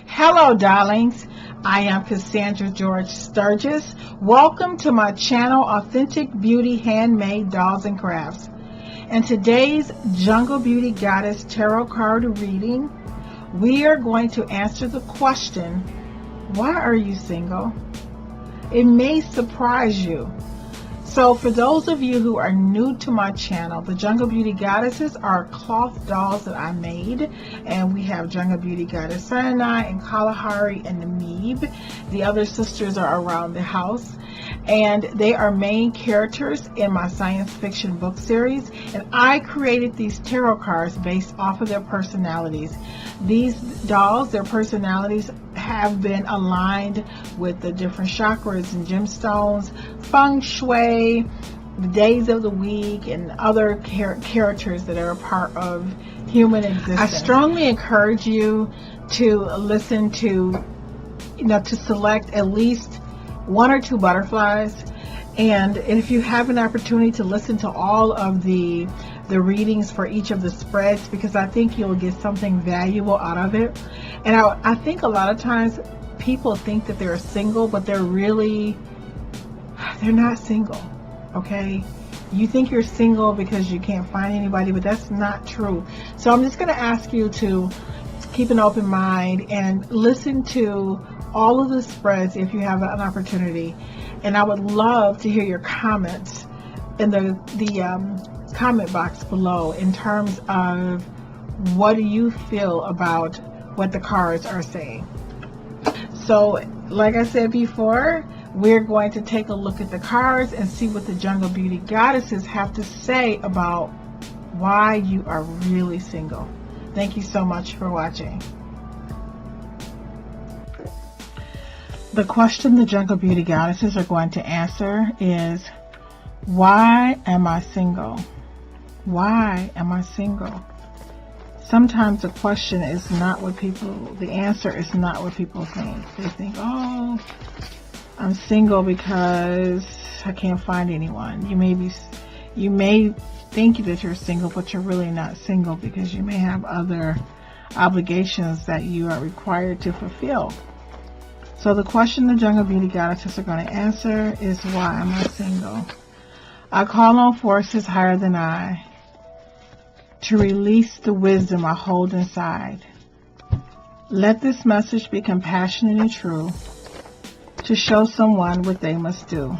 Hello, darlings. I am Cassandra George Sturgis. Welcome to my channel, Authentic Beauty Handmade Dolls and Crafts. And today's Jungle Beauty Goddess Tarot card reading, we are going to answer the question, why are you single? It may surprise you. So for those of you who are new to my channel, the Jungle Beauty Goddesses are cloth dolls that I made, and we have Jungle Beauty Goddess Sinai and Kalahari and Namib. The other sisters are around the house, and they are main characters in my science fiction book series, and I created these tarot cards based off of their personalities. These dolls, their personalities have been aligned with the different chakras and gemstones, Feng Shui, the days of the week, and other characters that are a part of human existence. I strongly encourage you to listen to, to select at least one or two butterflies. And if you have an opportunity to listen to all of the readings for each of the spreads, because I think you'll get something valuable out of it. And I think a lot of times people think that they're single, but they're not single, okay? You think you're single because you can't find anybody, but that's not true. So I'm just going to ask you to keep an open mind and listen to all of the spreads if you have an opportunity. And I would love to hear your comments in the comment box below in terms of what do you feel about what the cards are saying. So like I said before, we're going to take a look at the cards and see what the Jungle Beauty Goddesses have to say about why you are really single. Thank you so much for watching. The question the Jungle Beauty Goddesses are going to answer is, why am I single? Why am I single? Sometimes the question is not what the answer is not what people think. They think, oh, I'm single because I can't find anyone. You may think that you're single, but you're really not single because you may have other obligations that you are required to fulfill. So the question the Jungle Beauty Goddesses are going to answer is, why am I single? I call on forces higher than I to release the wisdom I hold inside. Let this message be compassionate and true, to show someone what they must do.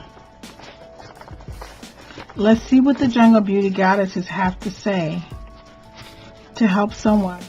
Let's see what the Jungle Beauty Goddesses have to say to help someone.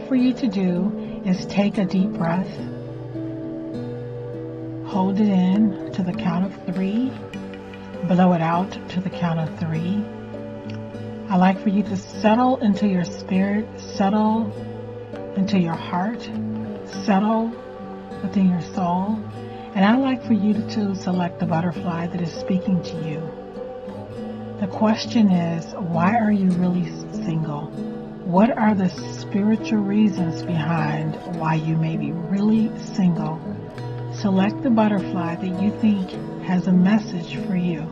For you to do is take a deep breath, hold it in to the count of 3, blow it out to the count of 3. I like for you to settle into your spirit, settle into your heart, settle within your soul, and I like for you to select the butterfly that is speaking to you. The question is, why are you really single? What are the spiritual reasons behind why you may be really single? Select the butterfly that you think has a message for you.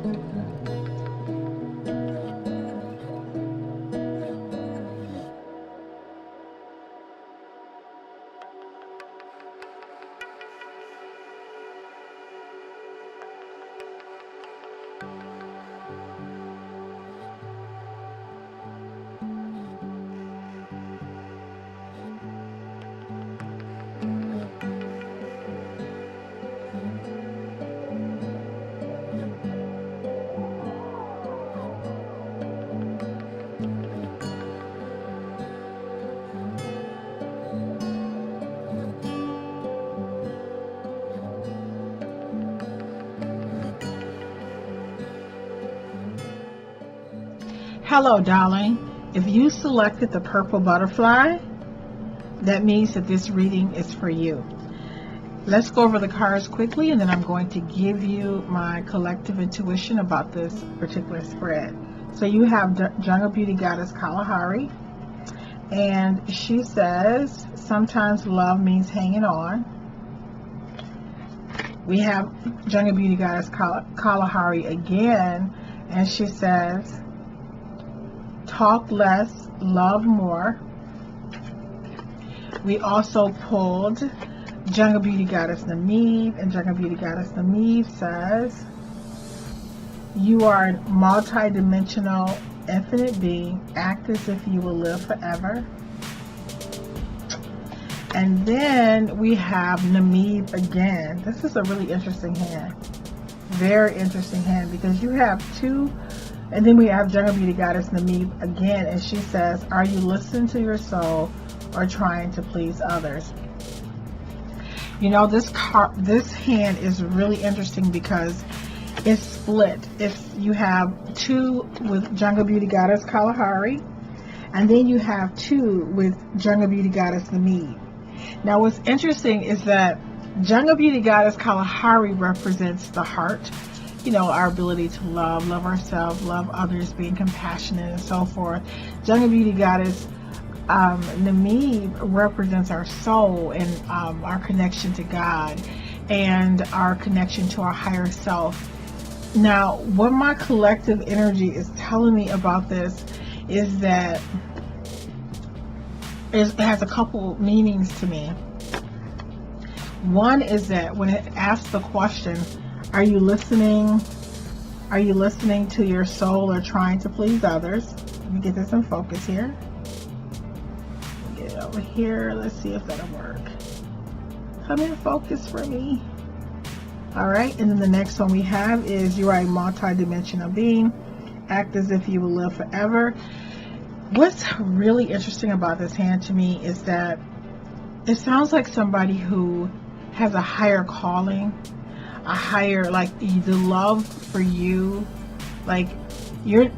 Hello, darling. If you selected the purple butterfly, that means that this reading is for you. Let's go over the cards quickly, and then I'm going to give you my collective intuition about this particular spread. So you have Jungle Beauty Goddess Kalahari, and she says, sometimes love means hanging on. We have Jungle Beauty Goddess Kalahari again, and she says, talk less, love more. We also pulled Jungle Beauty Goddess Namib, and Jungle Beauty Goddess Namib says, you are a multi-dimensional infinite being. Act as if you will live forever. And then we have Namib again. This is a really interesting hand. Very interesting hand, because you have two. And then we have Jungle Beauty Goddess Namib again, and she says, are you listening to your soul or trying to please others? You know, this hand is really interesting because it's split. You have two with Jungle Beauty Goddess Kalahari, and then you have two with Jungle Beauty Goddess Namib. Now, what's interesting is that Jungle Beauty Goddess Kalahari represents the heart. You know, our ability to love ourselves, love others, being compassionate, and so forth. Jungle Beauty Goddess Namib represents our soul and our connection to God and our connection to our higher self. Now, what my collective energy is telling me about this is that it has a couple meanings to me. One is that when it asks the question, are you listening to your soul or trying to please others? Let me get this in focus here. Get it over here. Let's see if that'll work. Come in focus for me. All right, and then the next one we have is, you are a multi-dimensional being. Act as if you will live forever. What's really interesting about this hand to me is that it sounds like somebody who has a higher calling, a higher, like, the love for you, like, let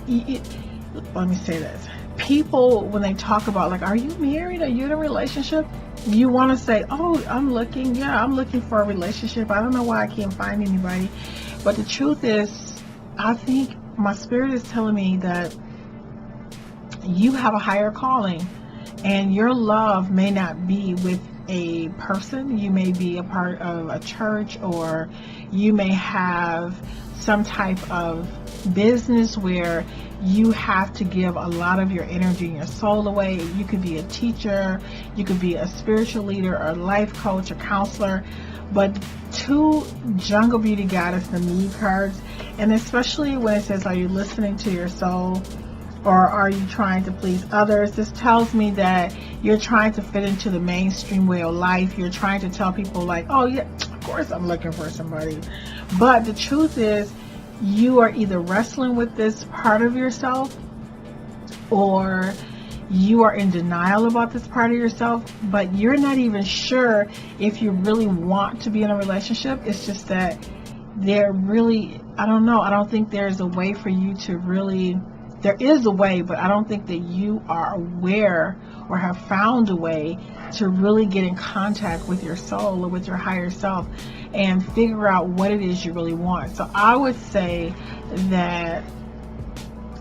me say this. People, when they talk about, like, are you married? Are you in a relationship? You want to say, oh, I'm looking for a relationship. I don't know why I can't find anybody. But the truth is, I think my spirit is telling me that you have a higher calling, and your love may not be with a person. You may be a part of a church, or you may have some type of business where you have to give a lot of your energy and your soul away. You could be a teacher, you could be a spiritual leader or a life coach or counselor. But two Jungle Beauty Goddess Namib cards, and especially when it says, are you listening to your soul or are you trying to please others? This tells me that you're trying to fit into the mainstream way of life. You're trying to tell people, like, oh yeah, of course I'm looking for somebody. But the truth is, you are either wrestling with this part of yourself, or you are in denial about this part of yourself, but you're not even sure if you really want to be in a relationship. It's just that there really, I don't know, I don't think there's a way for you to really, there is a way, but I don't think that you are aware or have found a way to really get in contact with your soul or with your higher self and figure out what it is you really want. So I would say that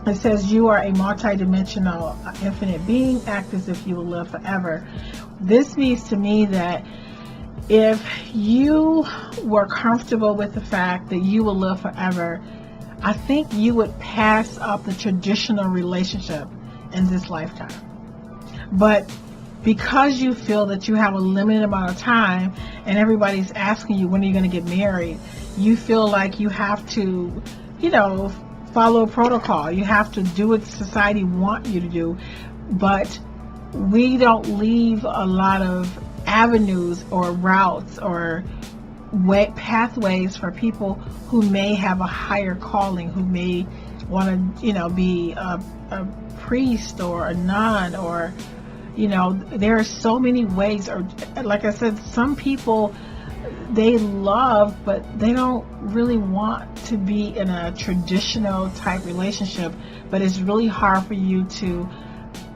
it says, you are a multi-dimensional infinite being. Act as if you will live forever. This means to me that if you were comfortable with the fact that you will live forever, I think you would pass up the traditional relationship in this lifetime. But because you feel that you have a limited amount of time and everybody's asking you, when are you going to get married, you feel like you have to, follow protocol. You have to do what society wants you to do. But we don't leave a lot of avenues or routes or pathways for people who may have a higher calling, who may want to, be a priest or a nun, or, there are so many ways. Or like I said, some people, they love, but they don't really want to be in a traditional type relationship. But it's really hard for you to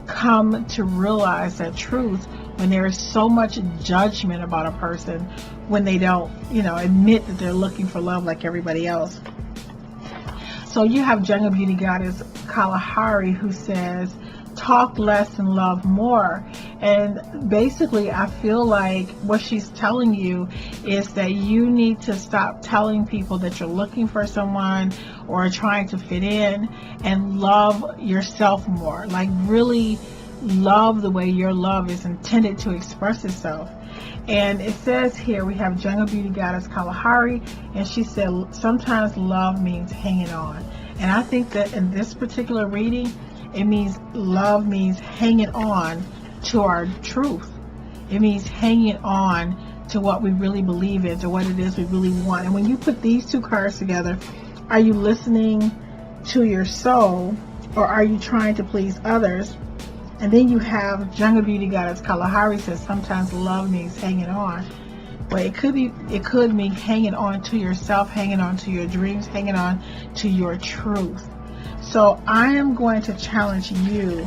come to realize that truth when there is so much judgment about a person when they don't, admit that they're looking for love like everybody else. So you have Jungle Beauty Goddess Kalahari, who says, talk less and love more. And basically, I feel like what she's telling you is that you need to stop telling people that you're looking for someone or trying to fit in, and love yourself more. Like, really love the way your love is intended to express itself. And it says here, we have Jungle Beauty Goddess Kalahari, and she said, sometimes love means hanging on. And I think that in this particular reading, it means love means hanging on to our truth. It means hanging on to what we really believe in, to what it is we really want. And when you put these two cards together, are you listening to your soul, or are you trying to please others? And then you have Jungle Beauty Goddess Kalahari says sometimes love means hanging on. But it could mean hanging on to yourself, hanging on to your dreams, hanging on to your truth. So I am going to challenge you,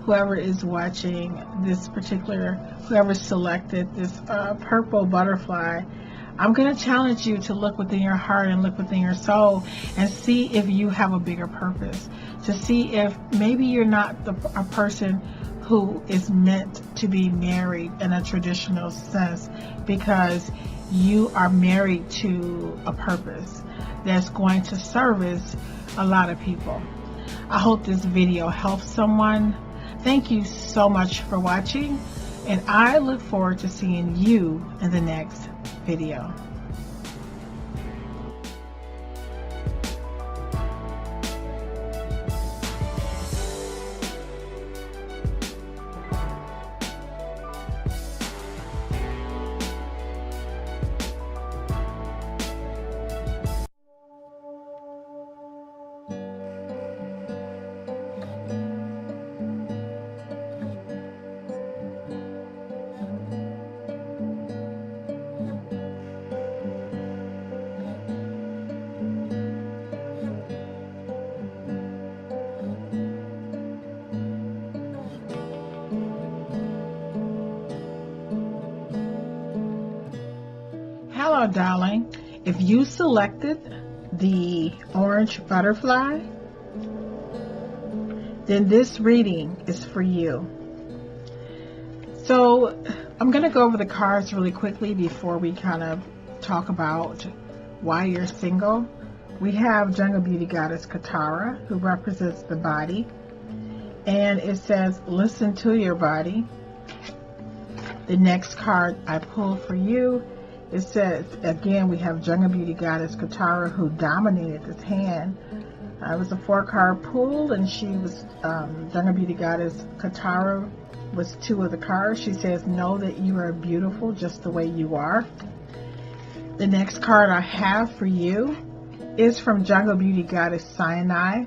whoever is watching this particular, whoever selected this purple butterfly, I'm going to challenge you to look within your heart and look within your soul and see if you have a bigger purpose. To see if maybe you're not a person who is meant to be married in a traditional sense, because you are married to a purpose that's going to service a lot of people. I hope this video helps someone. Thank you so much for watching, and I look forward to seeing you in the next video. Hello, darling. If you selected the orange butterfly, then this reading is for you. So I'm going to go over the cards really quickly before we kind of talk about why you're single. We have Jungle Beauty Goddess Katara, who represents the body. And it says, listen to your body. The next card I pulled for you, it says, again, we have Jungle Beauty Goddess Katara, who dominated this hand. It was a 4-card pull, and she was, Jungle Beauty Goddess Katara was 2 of the cards. She says, know that you are beautiful just the way you are. The next card I have for you is from Jungle Beauty Goddess Sinai.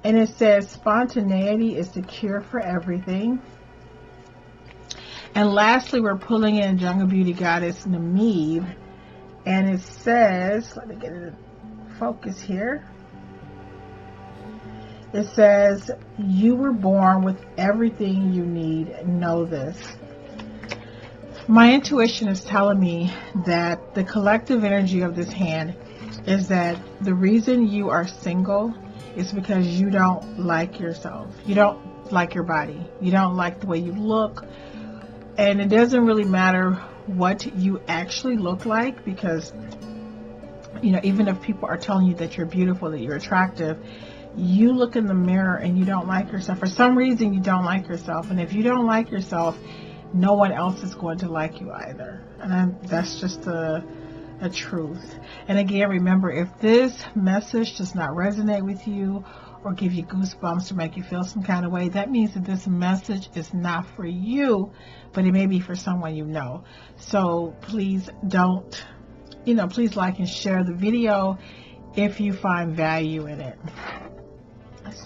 And it says, spontaneity is the cure for everything. And lastly, we're pulling in Jungle Beauty Goddess Namib, and it says, let me get it in focus here. It says, you were born with everything you need. Know this. My intuition is telling me that the collective energy of this hand is that the reason you are single is because you don't like yourself. You don't like your body. You don't like the way you look. And it doesn't really matter what you actually look like, because, even if people are telling you that you're beautiful, that you're attractive, you look in the mirror and you don't like yourself. For some reason, you don't like yourself. And if you don't like yourself, no one else is going to like you either. And that's just a truth. And again, remember, if this message does not resonate with you or give you goosebumps or make you feel some kind of way, that means that this message is not for you, but it may be for someone you know. So please don't, please like and share the video if you find value in it.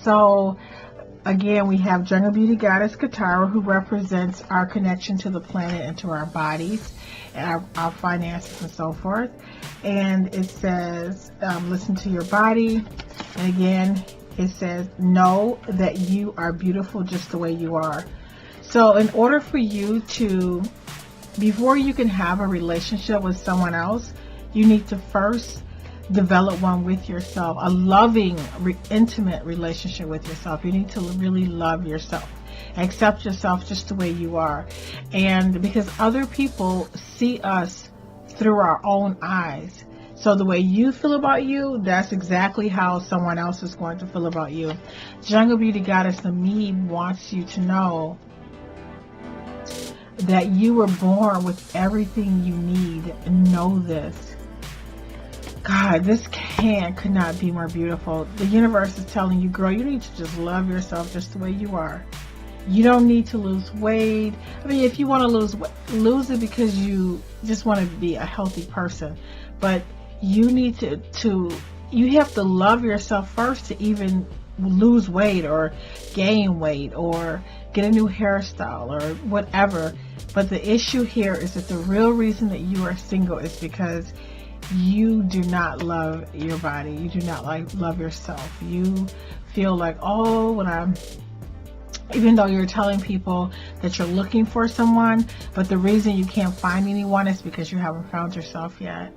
So again, we have Jungle Beauty Goddess Katara, who represents our connection to the planet and to our bodies, and our finances and so forth. And it says, listen to your body. And again, it says, know that you are beautiful just the way you are. So in order for you to, before you can have a relationship with someone else, you need to first develop one with yourself, a loving, intimate relationship with yourself. You need to really love yourself, accept yourself just the way you are. And because other people see us through our own eyes, so the way you feel about you, that's exactly how someone else is going to feel about you. Jungle Beauty Goddess Ami wants you to know that you were born with everything you need. Know this. God, this could not be more beautiful. The universe is telling you, girl, you need to just love yourself just the way you are. You don't need to lose weight. I mean, if you want to lose weight, lose it because you just want to be a healthy person. But you need you have to love yourself first to even lose weight or gain weight or get a new hairstyle or whatever. But the issue here is that the real reason that you are single is because you do not love your body. You do not love yourself. You feel like, oh, even though you're telling people that you're looking for someone, but the reason you can't find anyone is because you haven't found yourself yet.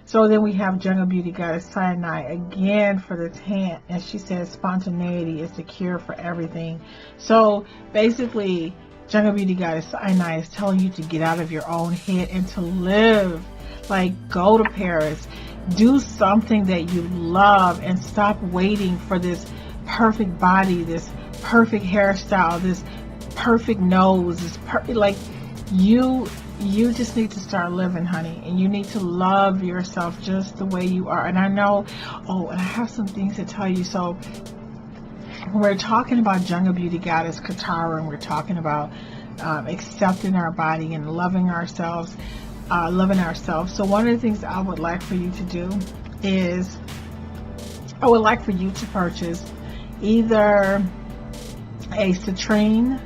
So then we have Jungle Beauty Goddess Sinai again for this hand, and she says spontaneity is the cure for everything. So basically, Jungle Beauty Goddess Sinai is telling you to get out of your own head and to live. Like, go to Paris, do something that you love, and stop waiting for this perfect body, this perfect hairstyle, this perfect nose, you just need to start living, honey, and you need to love yourself just the way you are. And I know, and I have some things to tell you. So when we're talking about Jungle Beauty Goddess Katara, and we're talking about accepting our body and loving ourselves. So one of the things I would like for you to do is I would like for you to purchase either a citrine,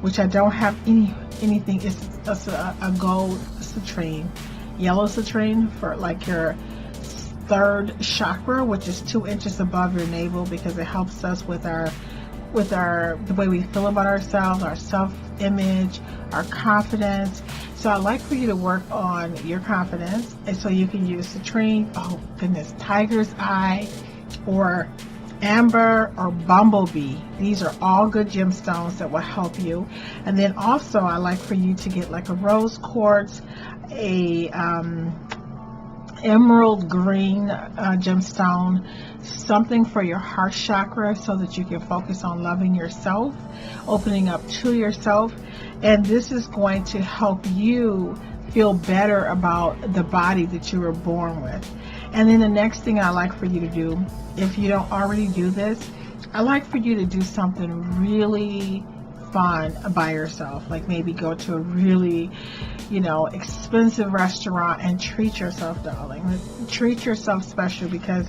which I don't have anything. It's a gold citrine, yellow citrine for like your third chakra, which is 2 inches above your navel, because it helps us with the way we feel about ourselves, our self-image, our confidence. So I'd like for you to work on your confidence, and so you can use citrine, oh goodness, tiger's eye, or amber, or bumblebee. These are all good gemstones that will help you. And then also I like for you to get like a rose quartz, a emerald green gemstone, something for your heart chakra, so that you can focus on loving yourself, opening up to yourself. And this is going to help you feel better about the body that you were born with. And then the next thing I like for you to do, if you don't already do this, I like for you to do something really fun by yourself. Like maybe go to a really, expensive restaurant and treat yourself, darling. Treat yourself special, because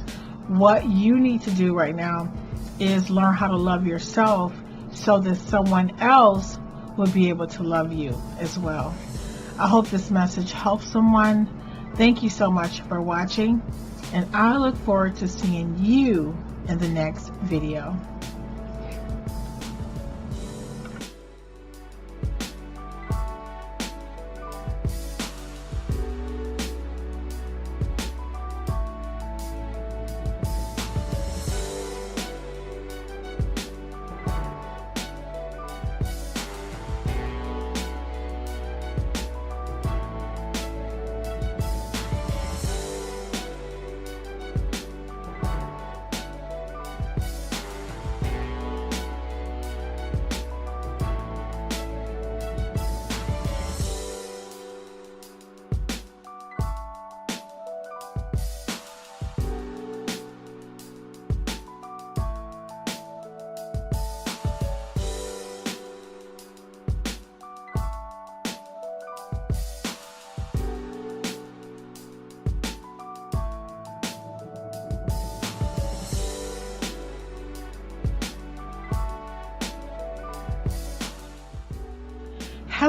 what you need to do right now is learn how to love yourself so that someone else will be able to love you as well. I hope this message helps someone. Thank you so much for watching, and I look forward to seeing you in the next video.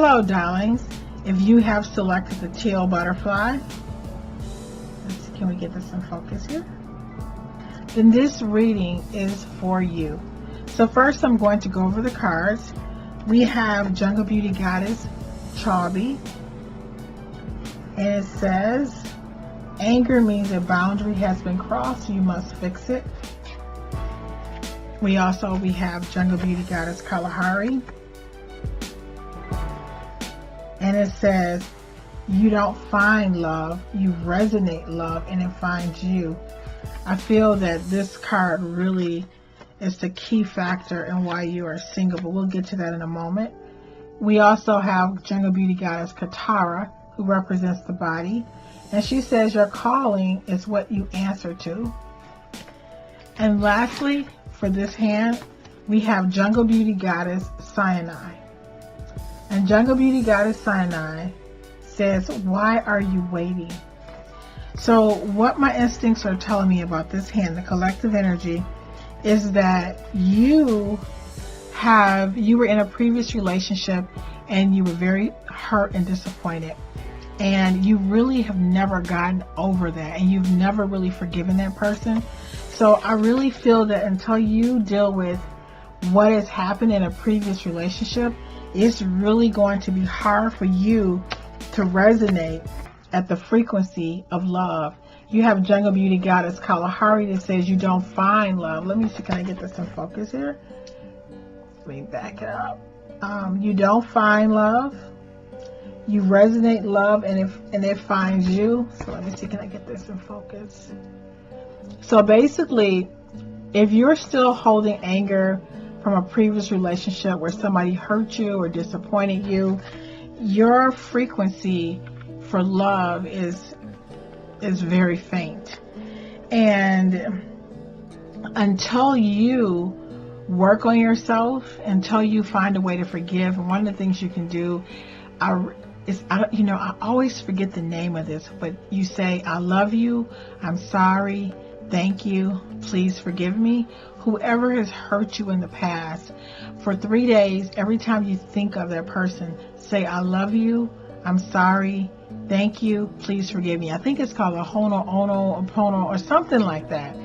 Hello, darlings. If you have selected the teal butterfly, let's see, can we get this in focus here? Then this reading is for you. So first I'm going to go over the cards. We have Jungle Beauty Goddess Chauby, and it says, anger means a boundary has been crossed, you must fix it. We have Jungle Beauty Goddess Kalahari, and it says, you don't find love, you resonate love, and it finds you. I feel that this card really is the key factor in why you are single, but we'll get to that in a moment. We also have Jungle Beauty Goddess Katara, who represents the body, and she says your calling is what you answer to. And lastly, for this hand, we have Jungle Beauty Goddess Sinai. And Jungle Beauty Goddess Sinai says, why are you waiting? So what my instincts are telling me about this hand, the collective energy, is that you were in a previous relationship and you were very hurt and disappointed, and you really have never gotten over that, and you've never really forgiven that person. So I really feel that until you deal with what has happened in a previous relationship, it's really going to be hard for you to resonate at the frequency of love. You have Jungle Beauty Goddess Kalahari that says you don't find love. Let me see, can I get this in focus here? Let me back it up. You don't find love. You resonate love, and it finds you. So let me see, can I get this in focus? So basically, if you're still holding anger from a previous relationship where somebody hurt you or disappointed you, your frequency for love is very faint. And until you work on yourself, until you find a way to forgive, and one of the things you can do I always forget the name of this, but you say, I love you, I'm sorry, thank you, please forgive me. Whoever has hurt you in the past, for 3 days, every time you think of that person, say, I love you, I'm sorry, thank you, please forgive me. I think it's called a Ho'oponopono or something like that.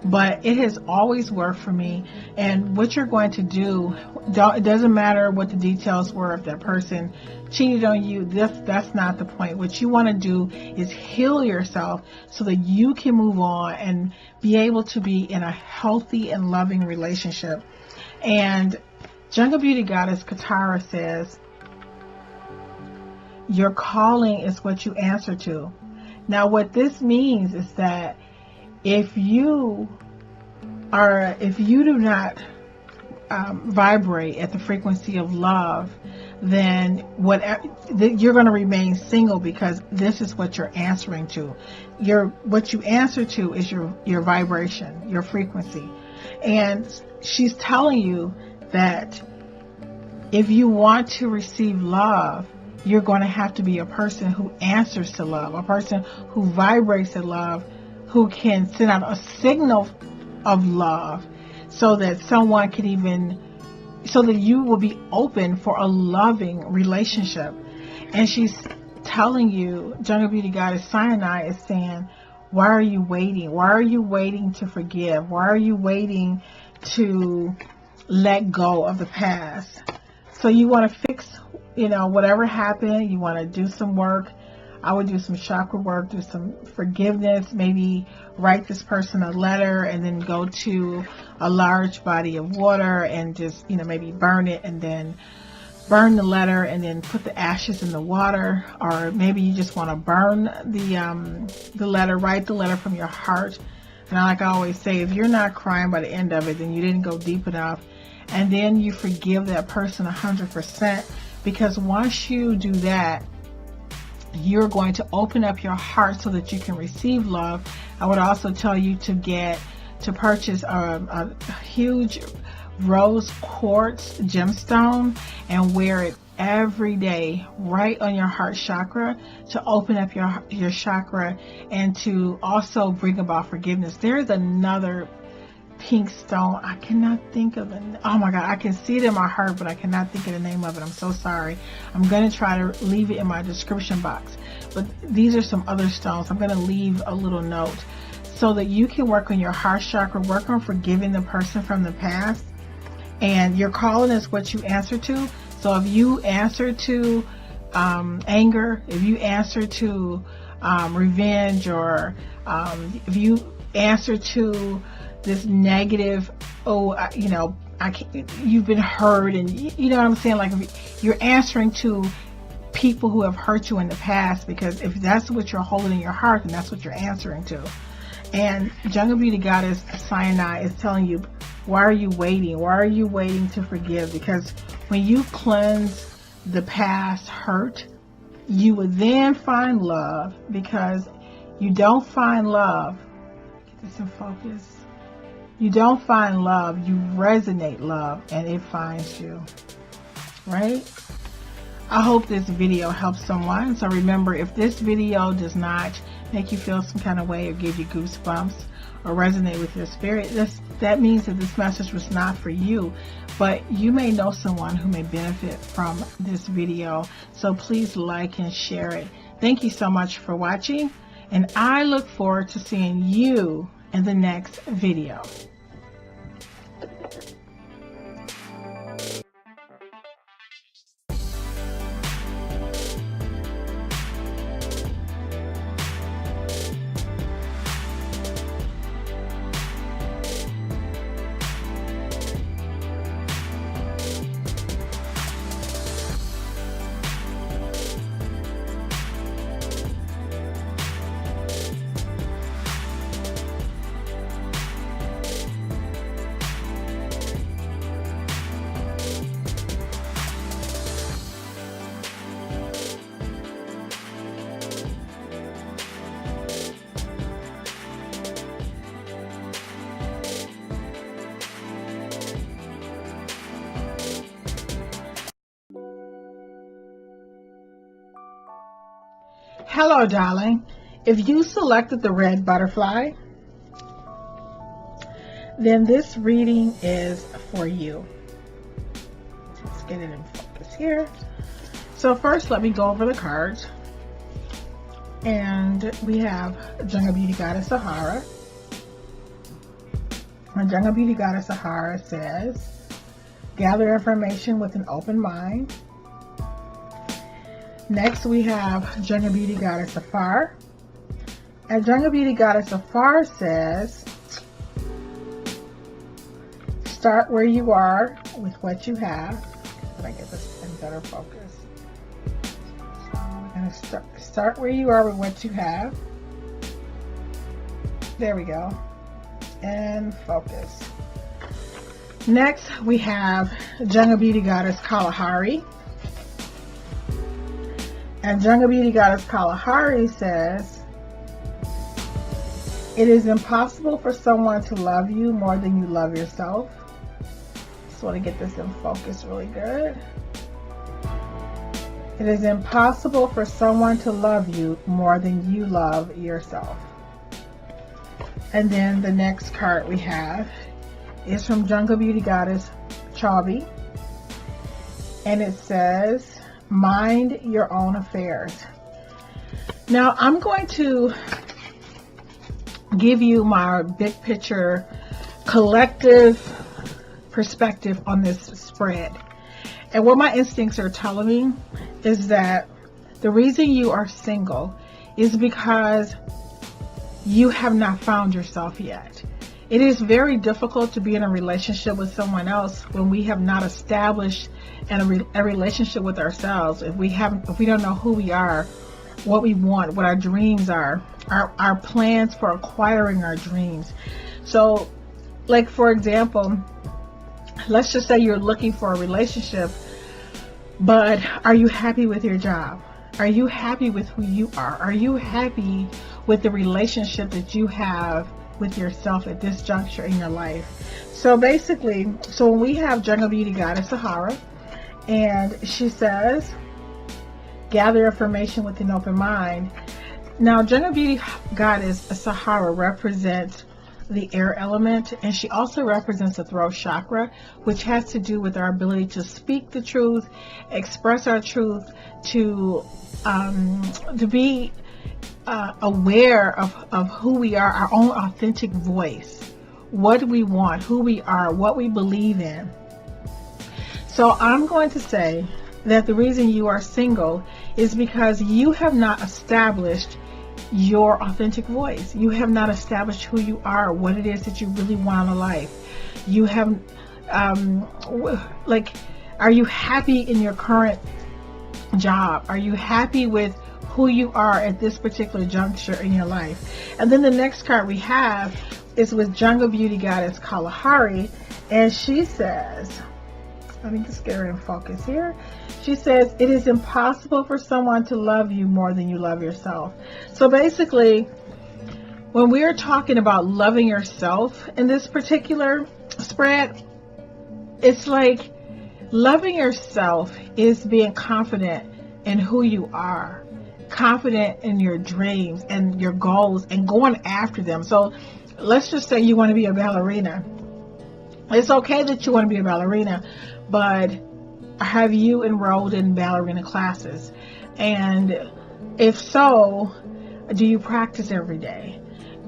But it has always worked for me. And what you're going to do, it doesn't matter what the details were, if that person cheated on you, that's not the point. What you want to do is heal yourself so that you can move on and be able to be in a healthy and loving relationship. And Jungle Beauty Goddess Katara says, your calling is what you answer to. Now, what this means is that if you do not vibrate at the frequency of love, then you're going to remain single, because this is what you're answering to. What you answer to is your vibration, your frequency. And she's telling you that if you want to receive love, you're going to have to be a person who answers to love, a person who vibrates at love, who can send out a signal of love so that so that you will be open for a loving relationship. And she's telling you, Jungle Beauty Goddess Sinai is saying, why are you waiting? Why are you waiting to forgive? Why are you waiting to let go of the past? So you want to fix, whatever happened. You want to do some work. I would do some chakra work, do some forgiveness, maybe write this person a letter, and then go to a large body of water and just, maybe burn it, and then burn the letter and then put the ashes in the water. Or maybe you just want to burn the letter, write the letter from your heart. And like I always say, if you're not crying by the end of it, then you didn't go deep enough. And then you forgive that person 100%, because once you do that, you're going to open up your heart so that you can receive love. I would also tell you to purchase a huge rose quartz gemstone and wear it every day right on your heart chakra to open up your chakra and to also bring about forgiveness. There is another pink stone. I cannot think of it. Oh my God, I can see it in my heart, but I cannot think of the name of it. I'm so sorry. I'm going to try to leave it in my description box. But these are some other stones. I'm going to leave a little note so that you can work on your heart chakra, work on forgiving the person from the past. And your calling is what you answer to. So if you answer to anger, if you answer to revenge, or if you answer to this negative, you've been hurt, and you know what I'm saying, like if you're answering to people who have hurt you in the past, because if that's what you're holding in your heart, then that's what you're answering to. And Jungle Beauty Goddess Sinai is telling you, why are you waiting? Why are you waiting to forgive? Because when you cleanse the past hurt, you will then find love, because you don't find love. Get this in focus. You don't find love, you resonate love, and it finds you, right? I hope this video helps someone. So remember, if this video does not make you feel some kind of way, or give you goosebumps, or resonate with your spirit, that means that this message was not for you. But you may know someone who may benefit from this video. So please like and share it. Thank you so much for watching, and I look forward to seeing you in the next video. Hello, darling. If you selected the red butterfly, then this reading is for you. Let's get it in focus here. So first, let me go over the cards. And we have Jungle Beauty Goddess Sahara. And Jungle Beauty Goddess Sahara says, gather information with an open mind. Next, we have Jungle Beauty Goddess Afar. And Jungle Beauty Goddess Afar says, start where you are with what you have. Let me get this in better focus. So we're going to start where you are with what you have. There we go. And focus. Next, we have Jungle Beauty Goddess Kalahari. And Jungle Beauty Goddess Kalahari says, it is impossible for someone to love you more than you love yourself. Just want to get this in focus really good. It is impossible for someone to love you more than you love yourself. And then the next card we have is from Jungle Beauty Goddess Chavi. And it says, mind your own affairs. Now, I'm going to give you my big picture collective perspective on this spread. And what my instincts are telling me is that the reason you are single is because you have not found yourself yet. It is very difficult to be in a relationship with someone else when we have not established a relationship with ourselves. If we don't know who we are, what we want, what our dreams are, our plans for acquiring our dreams. So, like for example, let's just say you're looking for a relationship, but are you happy with your job? Are you happy with who you are? Are you happy with the relationship that you have with yourself at this juncture in your life? So basically, when we have Jungle Beauty Goddess Sahara, and she says, gather information with an open mind. Now, Jungle Beauty Goddess Sahara represents the air element, and she also represents the throat chakra, which has to do with our ability to speak the truth, express our truth, to be aware of who we are, our own authentic voice, what we want, who we are, what we believe in. So I'm going to say that the reason you are single is because you have not established your authentic voice. You have not established who you are, what it is that you really want in life. You have, are you happy in your current job? Are you happy with who you are at this particular juncture in your life? And then the next card we have is with Jungle Beauty Goddess Kalahari, and she says, let me just get her in focus here. She says, it is impossible for someone to love you more than you love yourself. So basically, when we are talking about loving yourself in this particular spread, it's like loving yourself is being confident in who you are, confident in your dreams and your goals and going after them. So let's just say you want to be a ballerina. It's okay that you want to be a ballerina, but have you enrolled in ballerina classes? And if so, do you practice every day?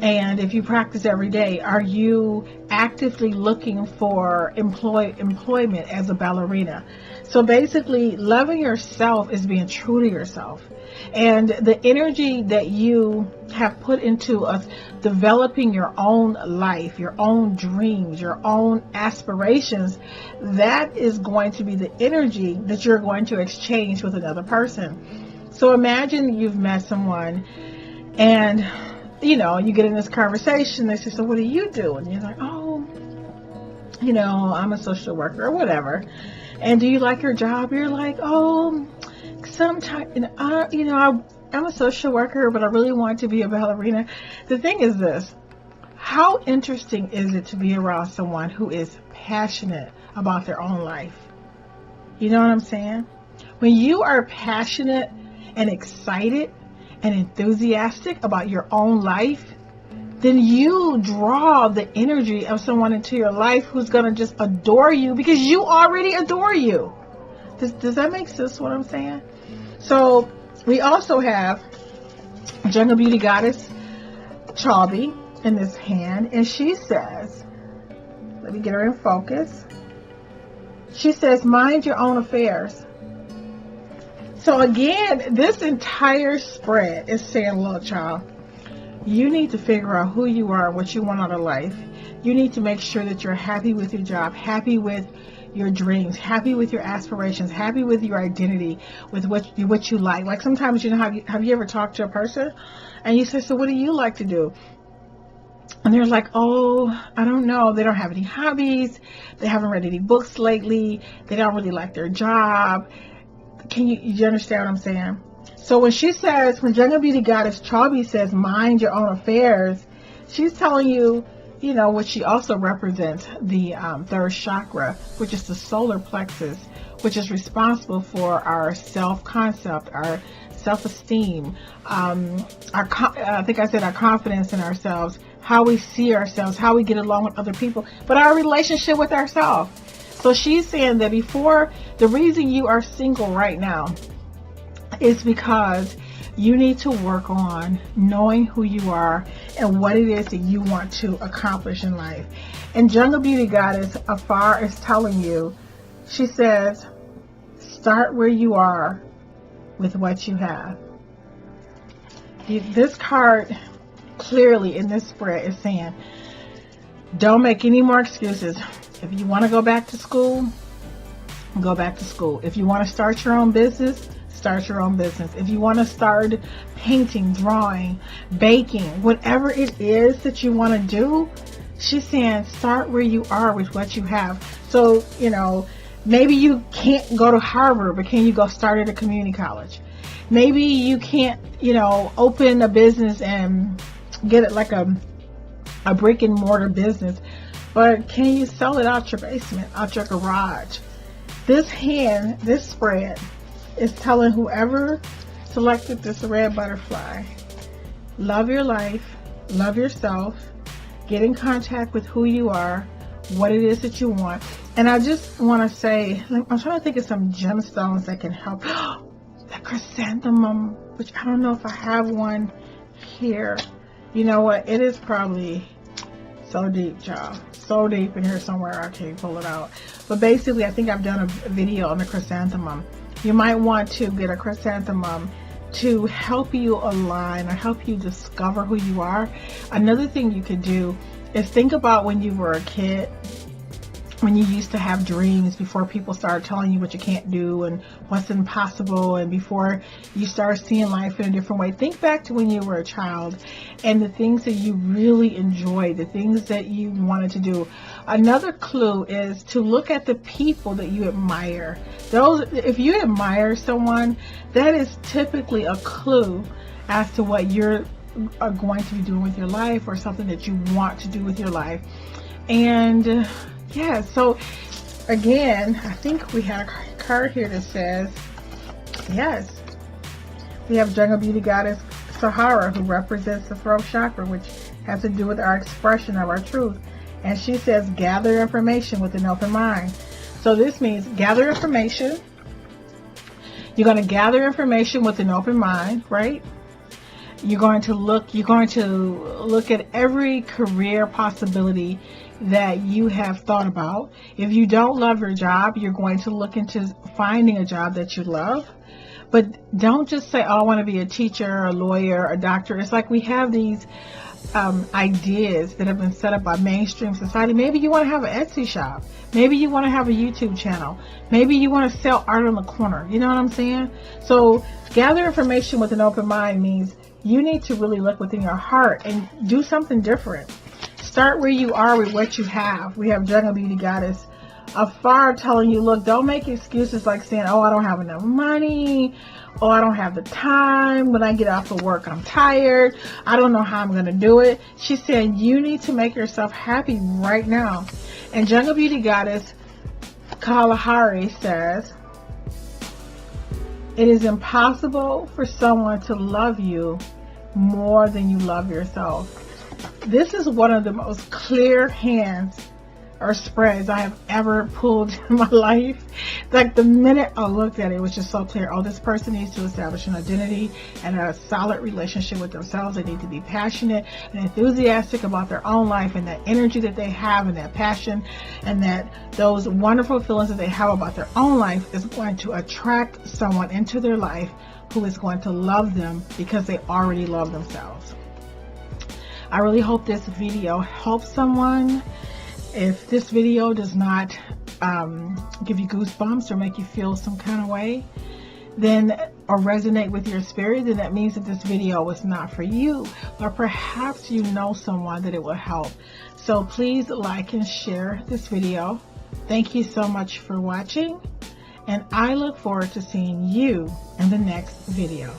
And if you practice every day, are you actively looking for employment as a ballerina? So basically, loving yourself is being true to yourself. And the energy that you have put into developing your own life, your own dreams, your own aspirations, that is going to be the energy that you're going to exchange with another person. So imagine you've met someone and, you know, you get in this conversation, they say, so what do you do? And you're like, oh, you know, I'm a social worker or whatever. And do you like your job? You're like, oh, sometimes, I'm a social worker, but I really want to be a ballerina. The thing is this, how interesting is it to be around someone who is passionate about their own life? You know what I'm saying? When you are passionate and excited and enthusiastic about your own life, then you draw the energy of someone into your life who's going to just adore you because you already adore you. Does that make sense what I'm saying? So we also have Jungle Beauty Goddess Chalby in this hand, and she says, let me get her in focus. She says, mind your own affairs. So again, this entire spread is saying, look, child, you need to figure out who you are, what you want out of life. You need to make sure that you're happy with your job, happy with your dreams, happy with your aspirations, happy with your identity, with what you like. Like sometimes, you know, have you ever talked to a person and you say, so what do you like to do? And they're like, oh, I don't know. They don't have any hobbies. They haven't read any books lately. They don't really like their job. You understand what I'm saying? So when Jungle Beauty Goddess Chalby says, mind your own affairs, she's telling you, you know, what she also represents, the third chakra, which is the solar plexus, which is responsible for our self-concept, our self-esteem, I think I said our confidence in ourselves, how we see ourselves, how we get along with other people, but our relationship with ourselves. So she's saying that the reason you are single right now is because you need to work on knowing who you are and what it is that you want to accomplish in life. And Jungle Beauty Goddess Afar is telling you, she says, start where you are with what you have. This card clearly in this spread is saying, don't make any more excuses. If you want to go back to school, go back to school. If you want to start your own business, start your own business. If you want to start painting, drawing, baking, whatever it is that you want to do, she's saying start where you are with what you have. So, you know, maybe you can't go to Harvard, but can you go start at a community college? Maybe you can't, you know, open a business and get it like a brick and mortar business, but can you sell it out your basement, out your garage? This spread is telling whoever selected this red butterfly, love your life, love yourself, get in contact with who you are, what it is that you want. And I just want to say, I'm trying to think of some gemstones that can help. The chrysanthemum, which I don't know if I have one here. You know what? It is probably so deep, y'all. So deep in here somewhere I can't pull it out. But basically, I think I've done a video on the chrysanthemum. You might want to get a chrysanthemum to help you align or help you discover who you are. Another thing you could do is think about when you were a kid, when you used to have dreams before people started telling you what you can't do and what's impossible, and before you start seeing life in a different way. Think back to when you were a child and the things that you really enjoyed, the things that you wanted to do. Another clue is to look at the people that you admire. If you admire someone, that is typically a clue as to what you're going to be doing with your life, or something that you want to do with your life. And yeah, so again, I think we had a card here that says, yes, we have Jungle Beauty Goddess Sahara, who represents the throat chakra, which has to do with our expression of our truth. And she says, gather information with an open mind. So this means gather information. You're going to gather information with an open mind, right? You're going to look at every career possibility that you have thought about. If you don't love your job, you're going to look into finding a job that you love. But don't just say, oh, I want to be a teacher, a lawyer, a doctor. It's like we have these ideas that have been set up by mainstream society. Maybe you want to have an Etsy shop. Maybe you want to have a YouTube channel. Maybe you want to sell art on the corner. You know what I'm saying? So gather information with an open mind means you need to really look within your heart and do something different. Start where you are with what you have. We have Jungle Beauty Goddess afar telling you, look, don't make excuses like saying, oh, I don't have enough money. Oh, I don't have the time. When I get off of work, I'm tired. I don't know how I'm going to do it. She's saying you need to make yourself happy right now. And Jungle Beauty Goddess Kalahari says, it is impossible for someone to love you more than you love yourself. This is one of the most clear hands or spreads I have ever pulled in my life. Like the minute I looked at it, it was just so clear. Oh, this person needs to establish an identity and a solid relationship with themselves. They need to be passionate and enthusiastic about their own life, and that energy that they have and that passion and that those wonderful feelings that they have about their own life is going to attract someone into their life who is going to love them because they already love themselves. I really hope this video helps someone. If this video does not give you goosebumps or make you feel some kind of way, then, or resonate with your spirit, then that means that this video was not for you. But perhaps you know someone that it will help. So please like and share this video. Thank you so much for watching, and I look forward to seeing you in the next video.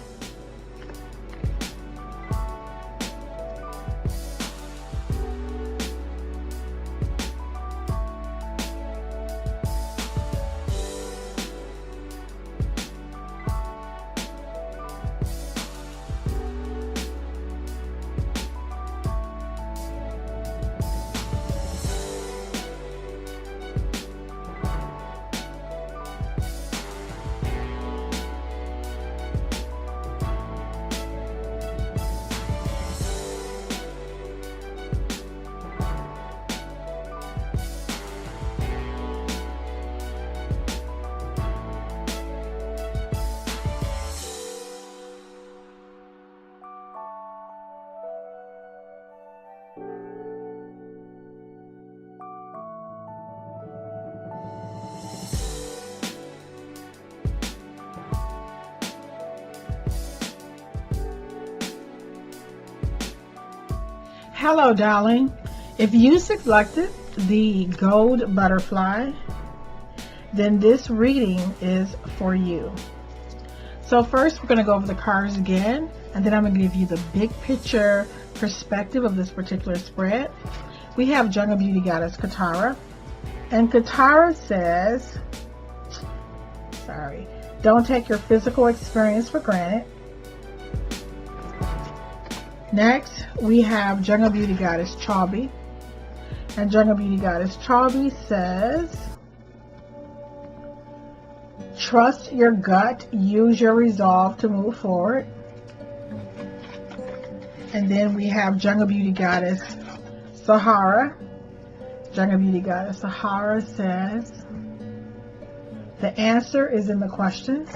Hello, darling. If you selected the gold butterfly, then this reading is for you. So first, we're going to go over the cards again, and then I'm going to give you the big picture perspective of this particular spread. We have Jungle Beauty Goddess Katara, and Katara says, don't take your physical experience for granted. Next, we have Jungle Beauty Goddess Chauby. And Jungle Beauty Goddess Chauby says, trust your gut, use your resolve to move forward. And then we have Jungle Beauty Goddess Sahara. Jungle Beauty Goddess Sahara says, the answer is in the questions.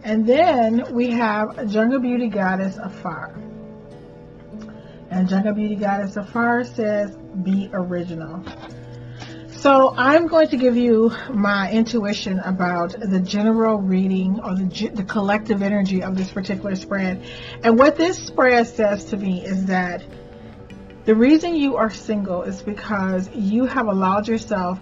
And then we have Jungle Beauty Goddess Afar. And Jungle Beauty Goddess Afar says, be original. So I'm going to give you my intuition about the general reading or the collective energy of this particular spread. And what this spread says to me is that the reason you are single is because you have allowed yourself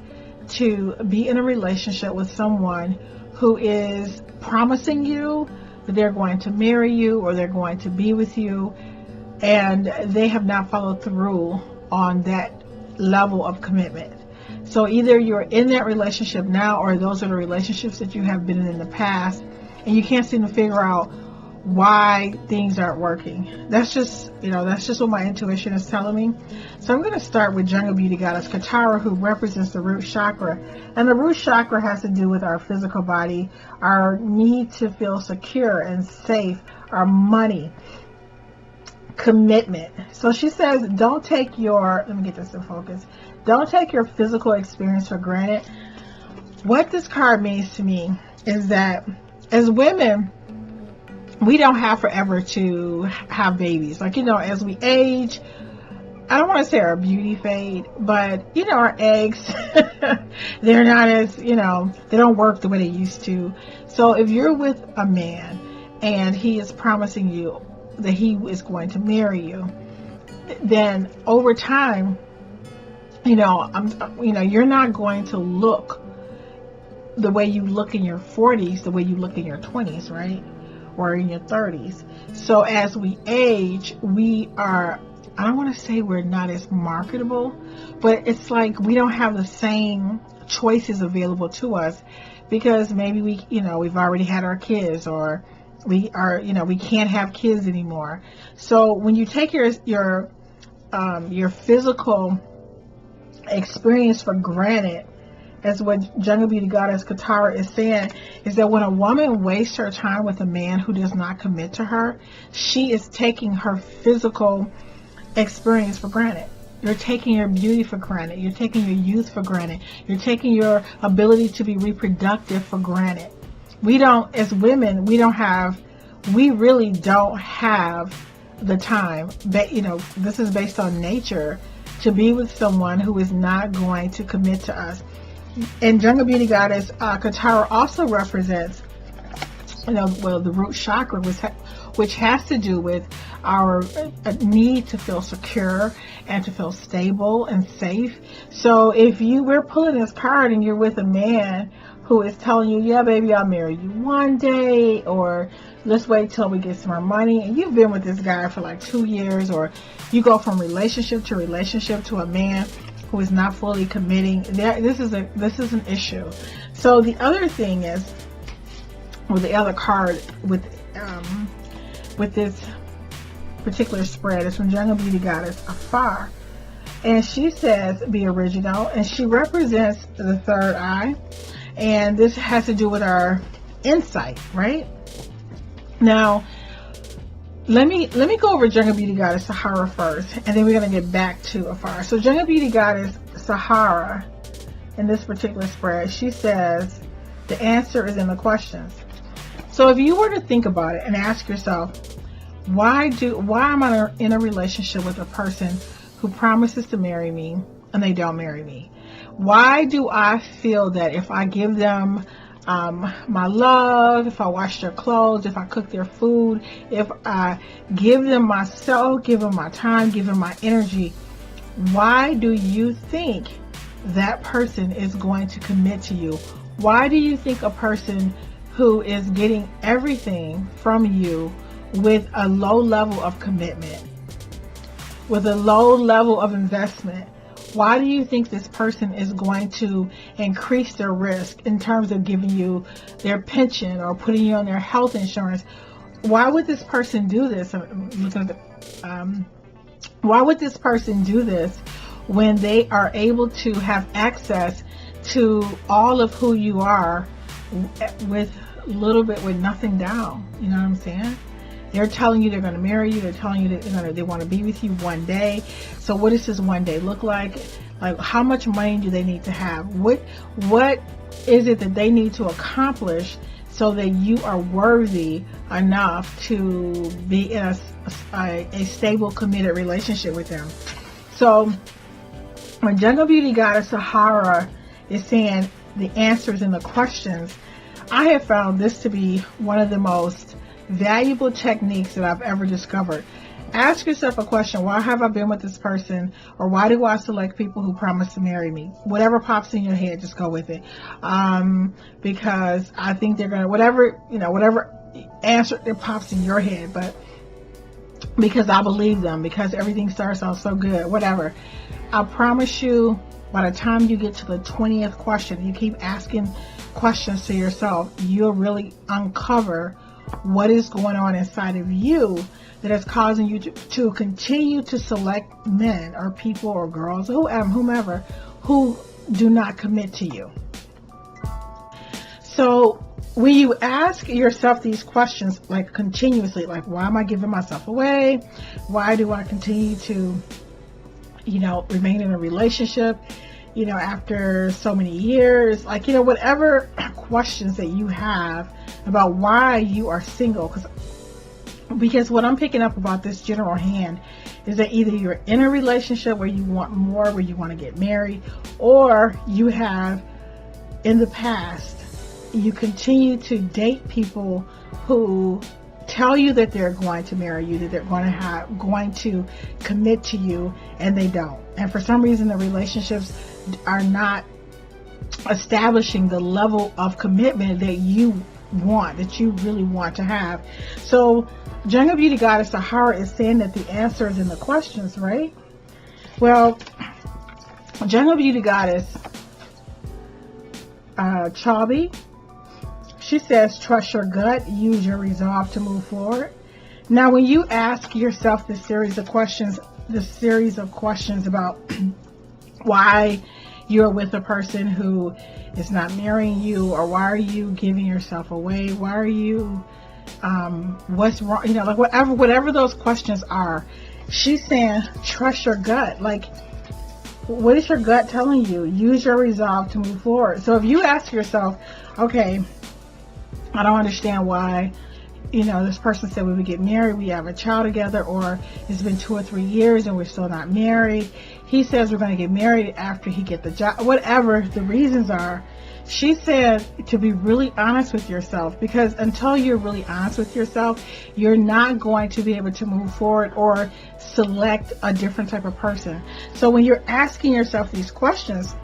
to be in a relationship with someone who is promising you that they're going to marry you or they're going to be with you, and they have not followed through on that level of commitment. So either you're in that relationship now, or those are the relationships that you have been in the past, and you can't seem to figure out why things aren't working. That's just what my intuition is telling me. So I'm going to start with Jungle Beauty Goddess Katara, who represents the root chakra. And the root chakra has to do with our physical body, our need to feel secure and safe, our money, commitment. So she says, don't take your, let me get this in focus. Don't take your physical experience for granted. What this card means to me is that as women, we don't have forever to have babies. Like, as we age, I don't want to say our beauty fade, but, our eggs, they're not as, they don't work the way they used to. So if you're with a man and he is promising you that he is going to marry you, then over time, you're not going to look the way you look in your 40s, the way you look in your 20s, right? Or in your 30s. So as we age, we are, I don't want to say we're not as marketable, but it's like we don't have the same choices available to us because maybe we've already had our kids, or we can't have kids anymore. So when you take your physical experience for granted, as what Jungle Beauty Goddess Katara is saying, is that when a woman wastes her time with a man who does not commit to her, she is taking her physical experience for granted. You're taking your beauty for granted. You're taking your youth for granted. You're taking your ability to be reproductive for granted. We don't, as women, we really don't have the time, but this is based on nature, to be with someone who is not going to commit to us. And Jungle Beauty Goddess Katara also represents, the root chakra, which has to do with our need to feel secure and to feel stable and safe. So if we're pulling this card and you're with a man who is telling you, yeah, baby, I'll marry you one day, or let's wait till we get some more money, and you've been with this guy for like 2 years, or you go from relationship to a man who is not fully committing, this is an issue. So the other thing is, or the other card with this particular spread is from Jungle Beauty Goddess Afar, and she says, be original, and she represents the third eye, and this has to do with our insight, right? Now, let me go over Jungle Beauty Goddess Sahara first, and then we're going to get back to Afar. So Jungle Beauty Goddess Sahara, in this particular spread, she says the answer is in the questions. So if you were to think about it and ask yourself, why am I in a relationship with a person who promises to marry me and they don't marry me? Why do I feel that if I give them my love, if I wash their clothes, if I cook their food, if I give them myself, give them my time, give them my energy, why do you think that person is going to commit to you? Why do you think a person who is getting everything from you with a low level of commitment, with a low level of investment, why do you think this person is going to increase their risk in terms of giving you their pension or putting you on their health insurance? why would this person do this? Why would this person do this when they are able to have access to all of who you are with with nothing down? You know what I'm saying? They're telling you they're going to marry you. They're telling you that they want to be with you one day. So what does this one day look like? Like, how much money do they need to have? What is it that they need to accomplish so that you are worthy enough to be in a stable, committed relationship with them? So when Jungle Beauty Goddess Sahara is saying the answers and the questions, I have found this to be one of the most valuable techniques that I've ever discovered. Ask yourself a question. Why have I been with this person? Or why do I select people who promise to marry me? Whatever pops in your head, just go with it. Because I think they're going to, whatever answer that pops in your head, but because I believe them, because everything starts out so good, whatever. I promise you, by the time you get to the 20th question, you keep asking questions to yourself, you'll really uncover what is going on inside of you that is causing you to continue to select men or people or girls, whomever, who do not commit to you. So when you ask yourself these questions, like continuously, like, why am I giving myself away? Why do I continue to, remain in a relationship, after so many years? Like, whatever questions that you have about why you are single, because what I'm picking up about this general hand is that either you're in a relationship where you want more, where you want to get married, or you have in the past, you continue to date people who tell you that they're going to marry you, that they're going to commit to you, and they don't. And for some reason, the relationships are not establishing the level of commitment that you want, that you really want to have. So Jungle Beauty Goddess Sahara is saying that the answer is in the questions, right? Well, Jungle Beauty Goddess Chabi, she says, trust your gut, use your resolve to move forward. Now, when you ask yourself this series of questions about why you're with a person who is not marrying you, or why are you giving yourself away? Why are you, what's wrong? Like whatever those questions are, she's saying, trust your gut. Like, what is your gut telling you? Use your resolve to move forward. So if you ask yourself, okay, I don't understand why, this person said we would get married, we have a child together, or it's been 2 or 3 years and we're still not married. He says we're going to get married after he get the job. Whatever the reasons are, she said to be really honest with yourself, because until you're really honest with yourself, you're not going to be able to move forward or select a different type of person. So when you're asking yourself these questions,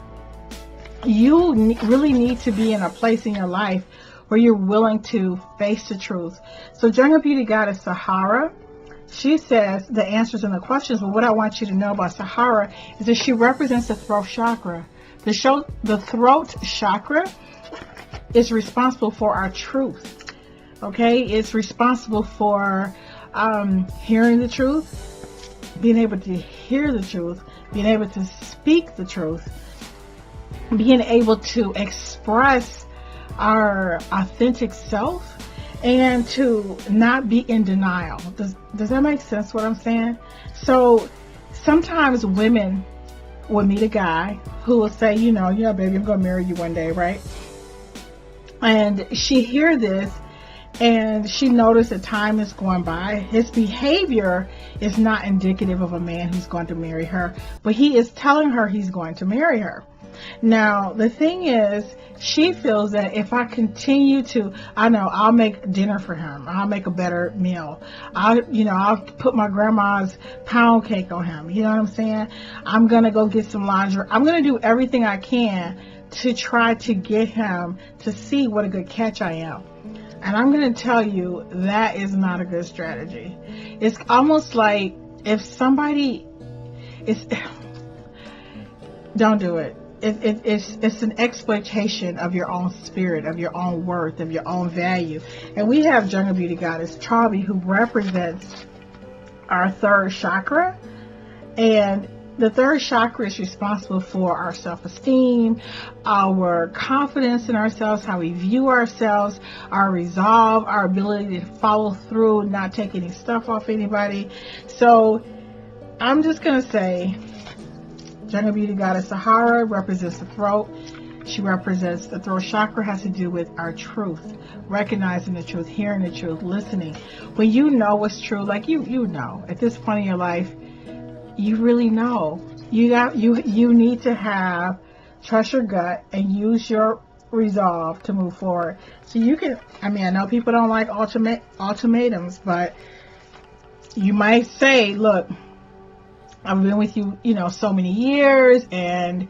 you really need to be in a place in your life where you're willing to face the truth. So Jungle Beauty Goddess Sahara, she says the answers in the questions, but what I want you to know about Sahara is that she represents the throat chakra. The throat chakra is responsible for our truth. Okay? It's responsible for hearing the truth, being able to hear the truth, being able to speak the truth, being able to express our authentic self, and to not be in denial. Does that make sense what I'm saying? So sometimes women will meet a guy who will say, baby, I'm going to marry you one day, right? And she hear this and she noticed that time is going by. His behavior is not indicative of a man who's going to marry her, but he is telling her he's going to marry her. Now, the thing is, she feels that if I continue to, I'll make dinner for him. I'll make a better meal. I'll put my grandma's pound cake on him. You know what I'm saying? I'm going to go get some lingerie. I'm going to do everything I can to try to get him to see what a good catch I am. And I'm going to tell you, that is not a good strategy. It's almost like if somebody is, don't do it. it's an exploitation of your own spirit, of your own worth, of your own value. And we have Jungle Beauty Goddess Chabi, who represents our third chakra. And the third chakra is responsible for our self-esteem, our confidence in ourselves, how we view ourselves, our resolve, our ability to follow through, not take any stuff off anybody. So I'm just going to say, Jungle Beauty Goddess Sahara represents the throat. She represents the throat chakra, has to do with our truth, recognizing the truth, hearing the truth, listening. When you know what's true, like you know, at this point in your life, you really know. You need to trust your gut and use your resolve to move forward. So you can, I know people don't like ultimatums, but you might say, look, I've been with you, so many years, and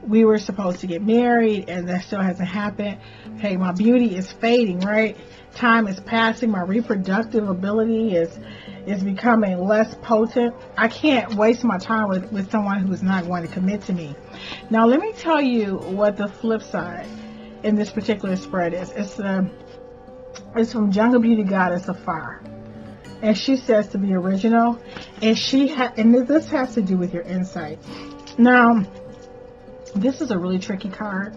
we were supposed to get married, and that still hasn't happened. Hey, my beauty is fading, right? Time is passing. My reproductive ability is becoming less potent. I can't waste my time with someone who is not going to commit to me. Now, let me tell you what the flip side in this particular spread is. It's from Jungle Beauty Goddess of Fire. And she says to be original, and this has to do with your insight. Now, this is a really tricky card,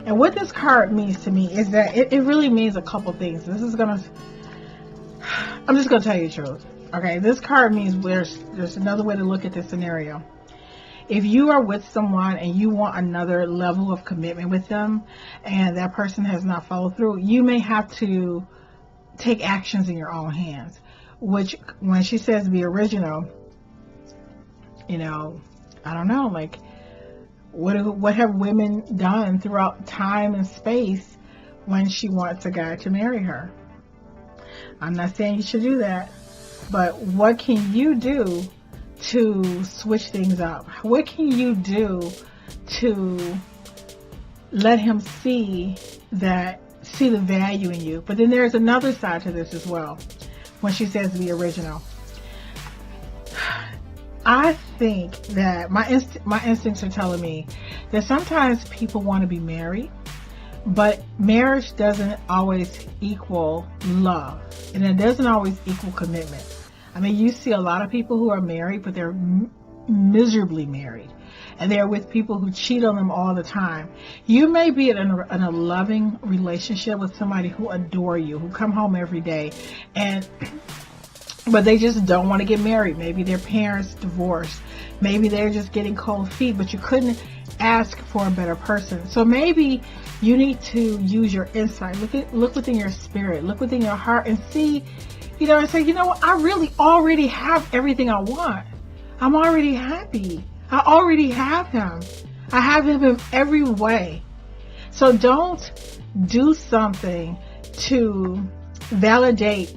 and what this card means to me is that it really means a couple things. I'm just gonna tell you the truth. Okay, this card means there's another way to look at this scenario. If you are with someone and you want another level of commitment with them, and that person has not followed through, you may have to take actions in your own hands. Which, when she says be original, I don't know, like, what have women done throughout time and space when she wants a guy to marry her? I'm not saying you should do that, but what can you do to switch things up? What can you do to let him see the value in you? But then there's another side to this as well. When she says be original, I think that my instincts are telling me that sometimes people want to be married, but marriage doesn't always equal love, and it doesn't always equal commitment. You see a lot of people who are married, but they're miserably married, and they're with people who cheat on them all the time. You may be in a loving relationship with somebody who adore you, who come home every day, but they just don't want to get married. Maybe their parents divorced. Maybe they're just getting cold feet, but you couldn't ask for a better person. So maybe you need to use your insight. Look within your spirit, look within your heart, and see, and say, what, I really already have everything I want. I'm already happy. I already have him. I have him in every way. So don't do something to validate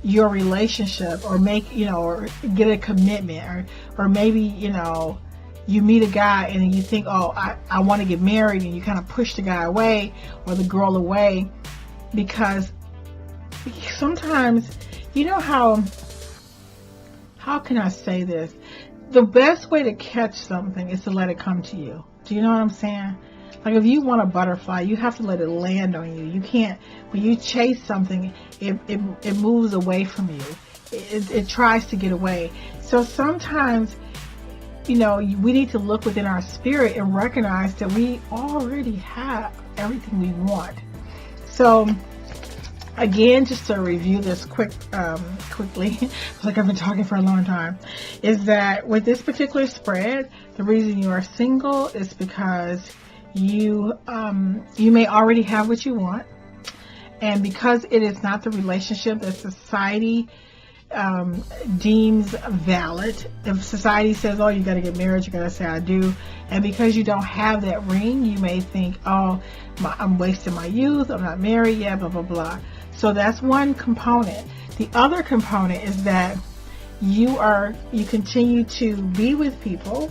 your relationship, or make, or get a commitment, or maybe, you meet a guy and you think, oh, I want to get married, and you kind of push the guy away or the girl away, because sometimes, how can I say this? The best way to catch something is to let it come to you. Do you know what I'm saying? Like, if you want a butterfly, you have to let it land on you. You can't, when you chase something, it moves away from you. It tries to get away. So sometimes, we need to look within our spirit and recognize that we already have everything we want. So, again, just to review this quickly, like I've been talking for a long time, is that with this particular spread, the reason you are single is because you may already have what you want, and because it is not the relationship that society deems valid. If society says, oh, you got to get married, you got to say I do, and because you don't have that ring, you may think, oh, I'm wasting my youth, I'm not married yet, blah blah blah. So that's one component. The other component is that you continue to be with people,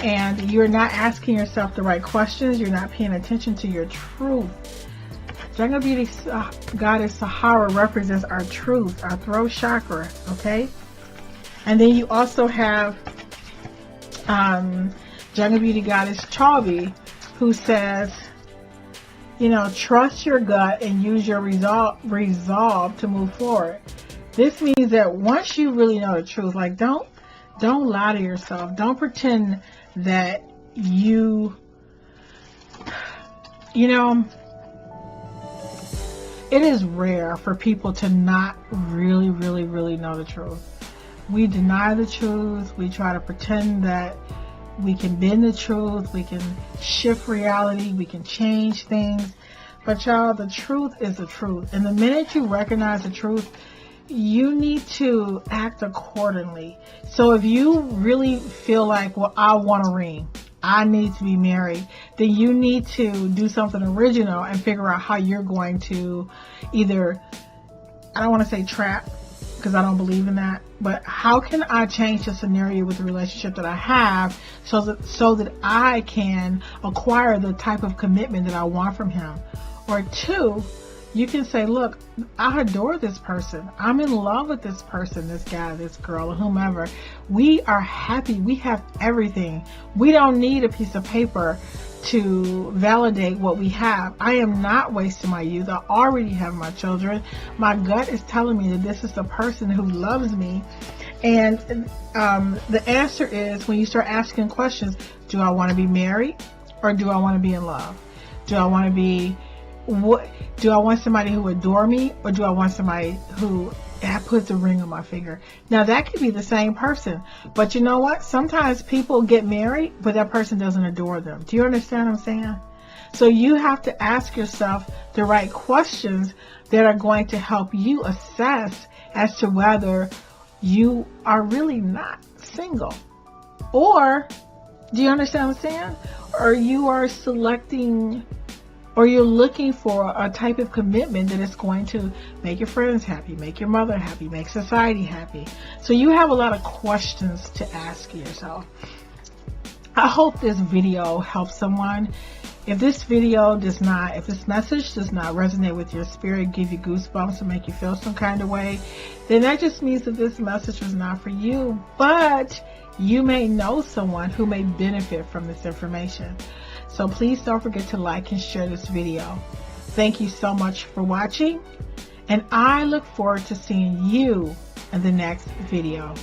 and you're not asking yourself the right questions. You're not paying attention to your truth. Jungle Beauty Goddess Sahara represents our truth, our throat chakra, okay? And then you also have Jungle Beauty Goddess Chalby, who says, you know, trust your gut and use your resolve to move forward. This means that once you really know the truth, like don't lie to yourself. Don't pretend that you know, it is rare for people to not really know the truth. We deny the truth. We try to pretend that we can bend the truth. We can shift reality. We can change things. But y'all, the truth is the truth. And the minute you recognize the truth, you need to act accordingly. So if you really feel like, well, I want a ring, I need to be married, then you need to do something original and figure out how you're going to either, I don't want to say trap, because I don't believe in that, but how can I change the scenario with the relationship that I have so that I can acquire the type of commitment that I want from him? Or two, you can say, look, I adore this person. I'm in love with this person, this guy, this girl, or whomever. We are happy. We have everything. We don't need a piece of paper to validate what we have. I am not wasting my youth. I already have my children. My gut is telling me that this is the person who loves me. And the answer is, when you start asking questions, do I want to be married or do I want to be in love? Do I want to be... do I want somebody who adore me, or do I want somebody who puts a ring on my finger? Now that could be the same person, but you know what? Sometimes people get married, but that person doesn't adore them. Do you understand what I'm saying? So you have to ask yourself the right questions that are going to help you assess as to whether you are really not single, or do you understand what I'm saying? Or you are selecting, or you're looking for a type of commitment that is going to make your friends happy, make your mother happy, make society happy. So you have a lot of questions to ask yourself. I hope this video helps someone. If this message does not resonate with your spirit, give you goosebumps, and make you feel some kind of way, then that just means that this message was not for you. But you may know someone who may benefit from this information. So please don't forget to like and share this video. Thank you so much for watching, and I look forward to seeing you in the next video.